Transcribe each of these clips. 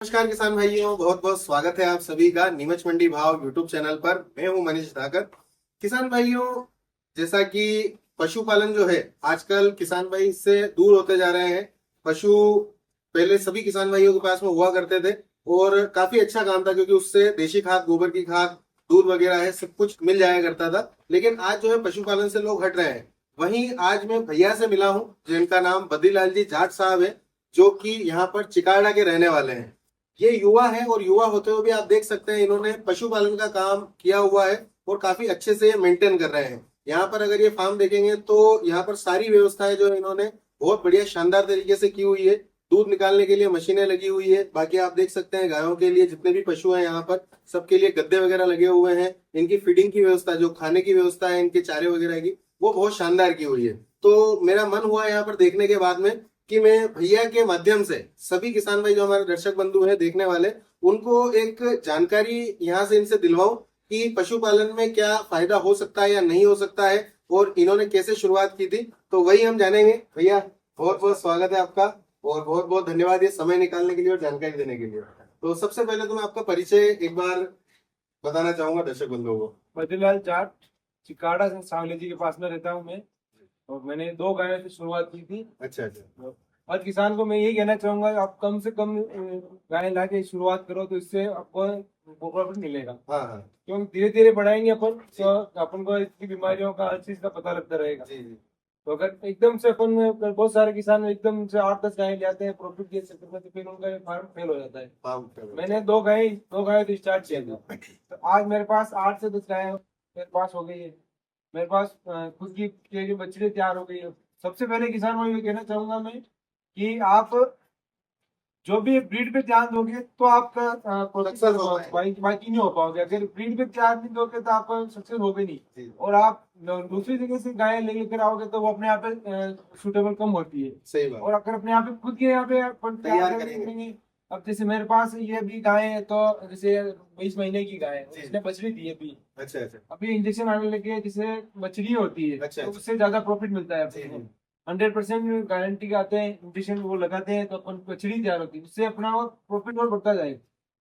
नमस्कार किसान भाइयों, बहुत बहुत स्वागत है आप सभी का नीमच मंडी भाव यूट्यूब चैनल पर। मैं हूं मनीष धाकर। किसान भाइयों, जैसा कि पशुपालन जो है आजकल किसान भाई इससे दूर होते जा रहे हैं। पशु पहले सभी किसान भाइयों के पास में हुआ करते थे और काफी अच्छा काम था, क्योंकि उससे देशी खाद, गोबर की खाद, दूध वगैरह है, सब कुछ मिल जाया करता था। लेकिन आज जो है पशुपालन से लोग हट रहे हैं। वहीं आज मैं भैया से मिला हूँ जिनका नाम बद्रीलाल जी जाट साहब है, जो कि यहाँ पर चिकाड़ा के रहने वाले हैं। ये युवा है और युवा होते हुए भी आप देख सकते हैं इन्होंने पशुपालन का काम किया हुआ है और काफी अच्छे से मेंटेन कर रहे हैं। यहाँ पर अगर ये फार्म देखेंगे तो यहाँ पर सारी व्यवस्थाएं जो है इन्होंने बहुत बढ़िया शानदार तरीके से की हुई है। दूध निकालने के लिए मशीनें लगी हुई है। बाकी आप देख सकते हैं गायों के लिए जितने भी पशु हैं यहाँ पर सबके लिए गद्दे वगैरह लगे हुए हैं। इनकी फीडिंग की व्यवस्था, जो खाने की व्यवस्था है इनके चारे वगैरह की, वो बहुत शानदार की हुई है। तो मेरा मन हुआ यहाँ पर देखने के बाद में कि मैं भैया के माध्यम से सभी किसान भाई जो हमारे दर्शक बंधु हैं देखने वाले, उनको एक जानकारी यहाँ से इनसे दिलवाऊं कि पशुपालन में क्या फायदा हो सकता है या नहीं हो सकता है और इन्होंने कैसे शुरुआत की थी, तो वही हम जानेंगे। भैया, बहुत बहुत स्वागत है आपका और बहुत बहुत धन्यवाद ये समय निकालने के लिए और जानकारी देने के लिए। तो सबसे पहले तो मैं आपका परिचय एक बार बताना चाहूंगा दर्शक बंधुओं को। बद्रीलाल जाट, चिकाड़ा से सांवले जी के पास में रहता हूँ मैं। और मैंने 2 गायों से शुरुआत की थी। अच्छा अच्छा। हर किसान को मैं यही कहना चाहूंगा, आप कम से कम गाय ला के शुरुआत करो तो इससे आपको प्रॉफिट मिलेगा। हाँ हाँ। क्योंकि धीरे धीरे बढ़ाएंगे अपन तो अपन को इसकी बीमारियों का, हर चीज का पता लगता रहेगा। जी जी। तो अगर एकदम से अपन, बहुत सारे किसान एकदम से 8-10 गाय ले आते हैं प्रॉफिट के चक्कर में, तो फिर उनका फार्म फेल हो जाता है। मैंने 2 गाय तो स्टार्ट किया था, तो आज मेरे पास 8 से 10 गाय मेरे पास हो गई है। मेरे पास खुद की जो बछड़ी तैयार हो गई है। सबसे पहले किसान को ये कहना चाहूंगा मैं कि आप जो भी ब्रीड पे ध्यान दोगे तो आपका Success हो पाएगा। बाकी नहीं हो पाओगे। अगर ब्रीड पे ध्यान नहीं दोगे तो आप सक्सेस होगे नहीं। जी। और आप दूसरी जगह से गाय लेकर आओगे तो वो अपने यहाँ पे सुटेबल कम होती है। सही बात। और अगर अपने यहाँ पे खुद के यहाँ पे अपन तैयार तैयार करेंगे। करेंगे। अब जैसे मेरे पास ये भी गाय है, तो जैसे 20 महीने की गाय है, जी। इसने बछड़ी दी है अभी। अच्छा अच्छा। अभी इंजेक्शन आने लगे जिससे बछड़ी होती है, अच्छा, तो अच्छा। उससे ज्यादा प्रॉफिट मिलता है जी, अपने जी। को। 100% गारंटी के आते हैं, इंजेक्शन वो लगाते हैं तो अपन बछड़ी तैयार होती है। उससे अपना वो प्रॉफिट और बढ़ता जाएगा।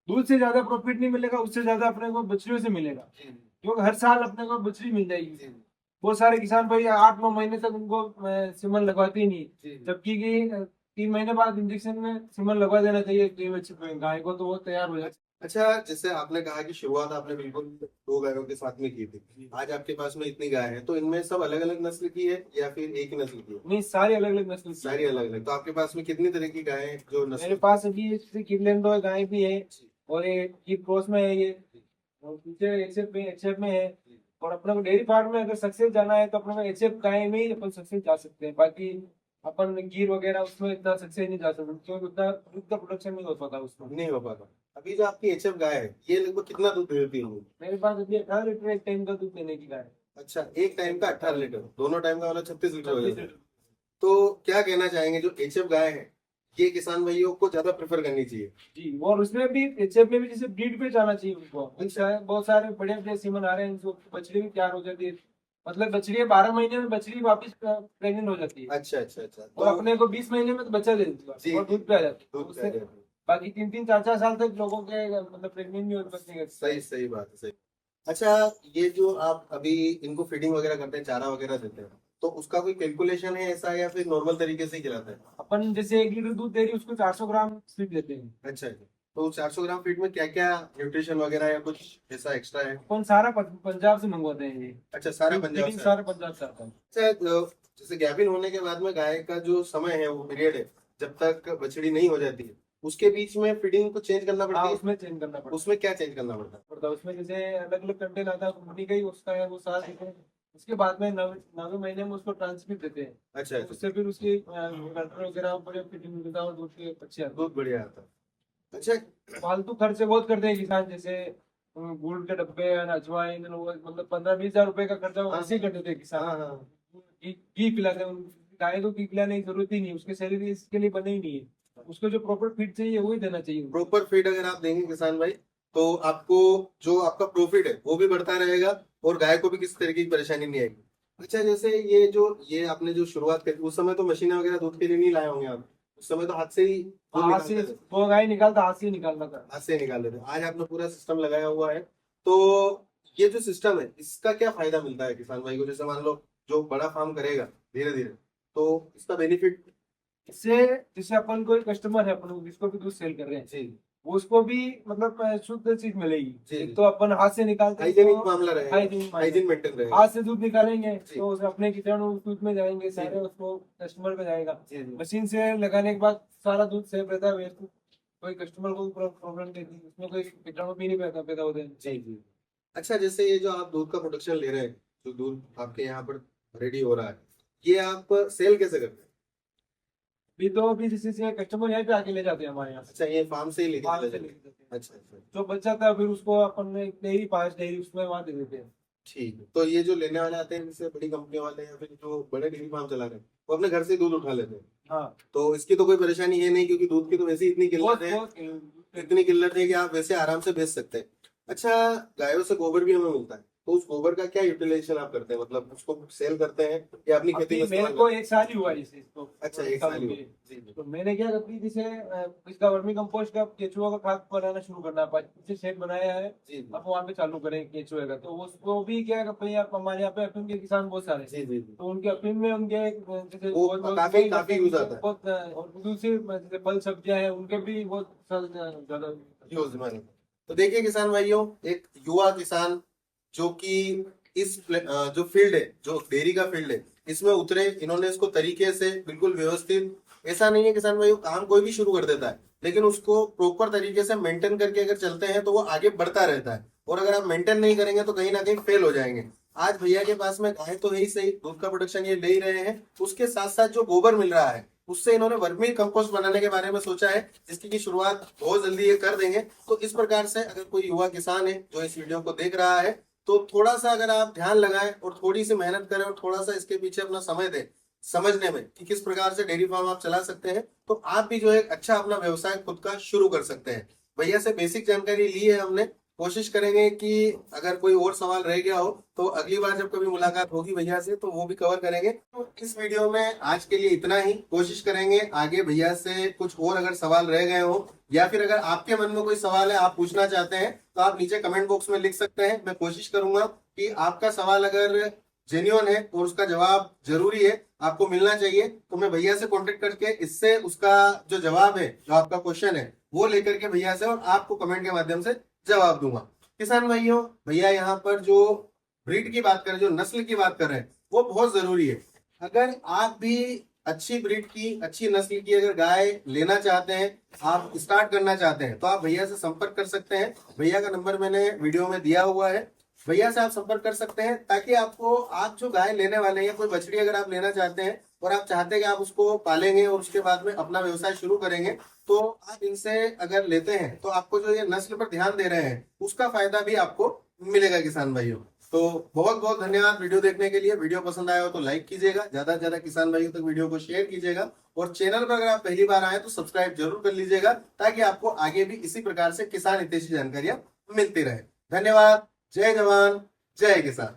दूध से ज्यादा प्रॉफिट नहीं मिलेगा, उससे ज्यादा अपने को बछड़ियों से मिलेगा। जी, जी। क्योंकि हर साल अपने को बछड़ी मिल जाएगी। जी, बहुत सारे किसान भाई 8-9 महीने तक उनको सीमन लगवाते ही नहीं। जी। जबकि कि 3 महीने बाद इंजेक्शन में सीमन लगवा देना चाहिए गाय को, तो वो तैयार हो जाए। अच्छा, जैसे आपने कहा कि शुरुआत आपने बिल्कुल 2 गायों के साथ में की थी। आज आपके पास में इतनी गाय है, तो इनमें सब अलग अलग नस्ल की है या फिर एक ही नस्ल की है? नहीं, सारी अलग अलग नस्ल की सारी है। अलग अलग। तो आपके पास में कितनी तरह की गाय है जो मेरे नस्ल? पास अभी जैसे किरलेंडो गाय भी है, और ये क्रॉस में है ये, और पीछे एचएफ में है। और अपने को डेयरी फार्म में अगर सक्सेस जाना है तो अपने को एचएफ गाय में ही अपन सक्सेस जा सकते हैं। बाकी अपन गिर वगैरह उसमें इतना सक्सेस नहीं जा सकते, क्योंकि उतना दूध का प्रोडक्शन नहीं हो पाता उसमें। नहीं हो पाता। अभी जो आपकी एचएफ गाय है ये लगभग कितना दूध देती होगी? मेरे पास अभी 18 लीटर एक टाइम का दूध देने की गाय है। अच्छा, एक टाइम का 18 लीटर, दोनों टाइम का वाला 36 लीटर हो 36 जाता है। लीटर। तो क्या कहना चाहेंगे, जो एचएफ गाय है ये किसान भाइयों को ज्यादा प्रेफर करनी चाहिए? जी, और उसमें भी एचएफ में भी जैसे ब्रीड पे जाना चाहिए उनको। बहुत सारे बड़े बड़े सीमन आ रहे हैं, इनको बछड़ी भी तैयार हो जाती है। मतलब बछड़ी 12 महीने में बछड़ी वापस प्रेग्नेंट हो जाती है। अच्छा अच्छा अच्छा। और अपने को 20 महीने में तो बच्चा दे देती जी, है और दूध पे आ जाती है। दूध पे आ उससे जाती है। बाकी 3-4 साल तक लोगों के मतलब प्रेग्नेंट नहीं होते बच्चे। सही सही बात है, सही। अच्छा, ये जो आप अभी इनको फीडिंग वगैरह करते हैं, चारा वगैरह देते हैं, तो उसका कोई कैलकुलेशन है ऐसा या फिर नॉर्मल तरीके से ही खिलाते हैं? अपन जैसे 1 लीटर दूध दे रही है, उसको 400 ग्राम फीड देते हैं। अच्छा अच्छा। तो 400 ग्राम फीड में क्या क्या न्यूट्रिशन वगैरह या कुछ ऐसा एक्स्ट्रा है? अपन सारा पंजाब से मंगवाते हैं ये। अच्छा, सारा पंजाब फीडिंग से? सारा पंजाब से आता है। अच्छा, जैसे गैपिन होने के बाद में गाय का जो समय है, वो पीरियड है जब तक बछड़ी नहीं हो जाती है, उसके बीच में फीडिंग को चेंज करना पड़ता हाँ, है? उसमें चेंज करना पड़ता उसमें क्या चेंज करना पड़ता है। उसमें जैसे अलग अलग कंटेंट आता है, कंपनी का ही उसका है, वो सारा देते हैं। उसके बाद में 9वें महीने में उसको ट्रांसमिट देते हैं। है? अच्छा अच्छा। उससे फिर उसकी कंट्रोल वगैरह बड़े फिटिंग मिलता है और दूध के अच्छे आते हैं। दूध बढ़िया आता है। अच्छा। फालतू खर्चे बहुत करते हैं किसान, जैसे गुड़ के डब्बे, अजवाइन, मतलब 15-20 हजार रुपए का खर्चा वो ऐसे ही कर देते हैं किसान। हाँ हाँ। घी पिलाते हैं। गाय को घी पिलाने की जरूरत ही नहीं, उसके शरीर इसके लिए बने ही नहीं है। उसको जो प्रॉपर फीड चाहिए वही देना चाहिए। प्रॉपर फीड अगर आप देंगे किसान भाई, तो आपको जो आपका प्रॉफिट है वो भी बढ़ता रहेगा और गाय को भी किसी तरीके की परेशानी नहीं आएगी। अच्छा, जैसे ये आपने जो शुरुआत करी उस समय तो मशीनें वगैरह दूध के लिए नहीं लाए होंगे आप? उस समय तो हाथ से ही दूध हाथ से निकालते थे। दो गाय निकालता, हाथ से ही निकालता था। हाथ से निकाल देते, आज आपने पूरा सिस्टम लगाया हुआ है। तो ये जो सिस्टम है इसका क्या फायदा मिलता है किसान भाई को? जैसे मान लो जो बड़ा फार्म करेगा धीरे धीरे, तो इसका बेनिफिट। इससे जैसे अपन कोई कस्टमर है, अपन जिसको भी दूध सेल कर रहे हैं, जी वो उसको भी मतलब शुद्ध चीज मिलेगी। जी। एक तो अपन हाथ से निकालते हैं हाइजीनिक तो मामला रहेगा, हाइजीनिक हाइजीन मेंटेन रहेगा। हाथ से दूध निकालेंगे जी। तो उसे अपने कीटाणु दूध में जाएंगे सारे, उसको कस्टमर पे जाएगा। जी जी मशीन से लगाने के बाद सारा दूध सेफ रहता है, वेस्ट कोई कस्टमर को प्रॉब्लम नहीं थी, उसमें कोई कीटाणु भी नहीं पैदा होते हैं। जी जी। अच्छा, जैसे ये जो आप दूध का प्रोडक्शन ले रहे हैं, जो दूध आपके यहाँ पर रेडी हो रहा है, ये आप सेल कैसे करते हैं? अभी जैसे कस्टमर यहाँ पे आके ले जाते हैं हमारे यहाँ से। अच्छा, ये फार्म से ही लेके फार्म चले से जाते लेके जाते हैं। हैं। अच्छा अच्छा, जो बच जाता है फिर उसको अपन डेयरी, 5 डेयरी उसमें वहाँ दे देते हैं। ठीक है। तो ये जो लेने वाले आते हैं, जैसे बड़ी कंपनी वाले या फिर जो बड़े डेयरी फार्म चला रहे हैं, वो अपने घर से ही दूध उठा लेते हैं। हाँ, तो इसकी तो कोई परेशानी है नहीं, क्योंकि दूध की तो वैसे ही इतनी किल्लत है, इतनी किल्लत है कि आप वैसे आराम से बेच सकते हैं। अच्छा, गायों से गोबर भी हमें मिलता है, तो उस गोबर का क्या यूटिलाइजेशन आप करते हैं? मतलब उसको सेल करते हैं या अपनी खेती अभी में मेरे इस्तेमाल को करते हैं? 1 साल ही हुआ इसे, इसको अच्छा, एक साल ही हुआ। जी जी तो मैंने क्या कर दी, जैसे इसका वर्मी कंपोस्ट का केचुआ का खाद बनाना शुरू करना है, पीछे शेड बनाया है, जी जी अब वहाँ पे चालू करें केचुए का। तो उसको भी क्या भाई, आप हमारे यहाँ पे अफीम के किसान बहुत सारे हैं। जी जी जी। तो उनके अफीम में उनके जैसे वो काफी काफी यूज आता है, बहुत और दूसरी जैसे फल सब्जियां हैं उनके भी बहुत ज्यादा यूज में। तो देखिए किसान भाइयों, एक युवा किसान जो कि इस जो फील्ड है, जो डेयरी का फील्ड है, इसमें उतरे, इन्होंने इसको तरीके से बिल्कुल व्यवस्थित, ऐसा नहीं है किसान भाइयों काम कोई भी शुरू कर देता है, लेकिन उसको प्रॉपर तरीके से मेंटेन करके अगर चलते हैं तो वो आगे बढ़ता रहता है। और अगर आप मेंटेन नहीं करेंगे तो कहीं ना कहीं फेल हो जाएंगे। आज भैया के पास में गाय तो है ही सही, दूध का प्रोडक्शन ये ले ही रहे हैं, उसके साथ साथ जो गोबर मिल रहा है उससे इन्होंने वर्मी कंपोस्ट बनाने के बारे में सोचा है, जिसकी की शुरुआत बहुत जल्दी ये कर देंगे। तो इस प्रकार से अगर कोई युवा किसान है जो इस वीडियो को देख रहा है, तो थोड़ा सा अगर आप ध्यान लगाएं और थोड़ी सी मेहनत करें और थोड़ा सा इसके पीछे अपना समय दें समझने में कि किस प्रकार से डेयरी फार्म आप चला सकते हैं, तो आप भी जो है अच्छा अपना व्यवसाय खुद का शुरू कर सकते हैं। भैया से बेसिक जानकारी ली है हमने, कोशिश करेंगे कि अगर कोई और सवाल रह गया हो तो अगली बार जब कभी मुलाकात होगी भैया से तो वो भी कवर करेंगे। तो इस वीडियो में आज के लिए इतना ही। कोशिश करेंगे आगे भैया से कुछ और अगर सवाल रह गए हो, या फिर अगर आपके मन में कोई सवाल है आप पूछना चाहते हैं, तो आप नीचे कमेंट बॉक्स में लिख सकते हैं। मैं कोशिश करूंगा कि आपका सवाल अगर जेन्युइन है और उसका जवाब जरूरी है, आपको मिलना चाहिए, तो मैं भैया से कांटेक्ट करके इससे उसका जो जवाब है, जो आपका क्वेश्चन है, वो लेकर के भैया से और आपको कमेंट के माध्यम से जवाब दूंगा। किसान भाइयों, भैया यहाँ पर जो ब्रीड की बात करें, जो नस्ल की बात कर रहे हैं, वो बहुत जरूरी है। अगर आप भी अच्छी ब्रीड की, अच्छी नस्ल की अगर गाय लेना चाहते हैं, आप स्टार्ट करना चाहते हैं, तो आप भैया से संपर्क कर सकते हैं। भैया का नंबर मैंने वीडियो में दिया हुआ है, भैया से आप संपर्क कर सकते हैं, ताकि आपको, आप जो गाय लेने वाले हैं, कोई बछड़ी अगर आप लेना चाहते हैं और आप चाहते हैं कि आप उसको पालेंगे और उसके बाद में अपना व्यवसाय शुरू करेंगे, तो आप इनसे अगर लेते हैं तो आपको जो ये नस्ल पर ध्यान दे रहे हैं उसका फायदा भी आपको मिलेगा किसान भाइयों। तो बहुत बहुत धन्यवाद वीडियो देखने के लिए। वीडियो पसंद आया हो तो लाइक कीजिएगा, ज्यादा से ज्यादा किसान भाइयों तक वीडियो को शेयर कीजिएगा, और चैनल पर अगर आप पहली बार आए तो सब्सक्राइब जरूर कर लीजिएगा, ताकि आपको आगे भी इसी प्रकार से किसान हितैषी जानकारियां मिलती रहे। धन्यवाद। जय जवान, जय किसान।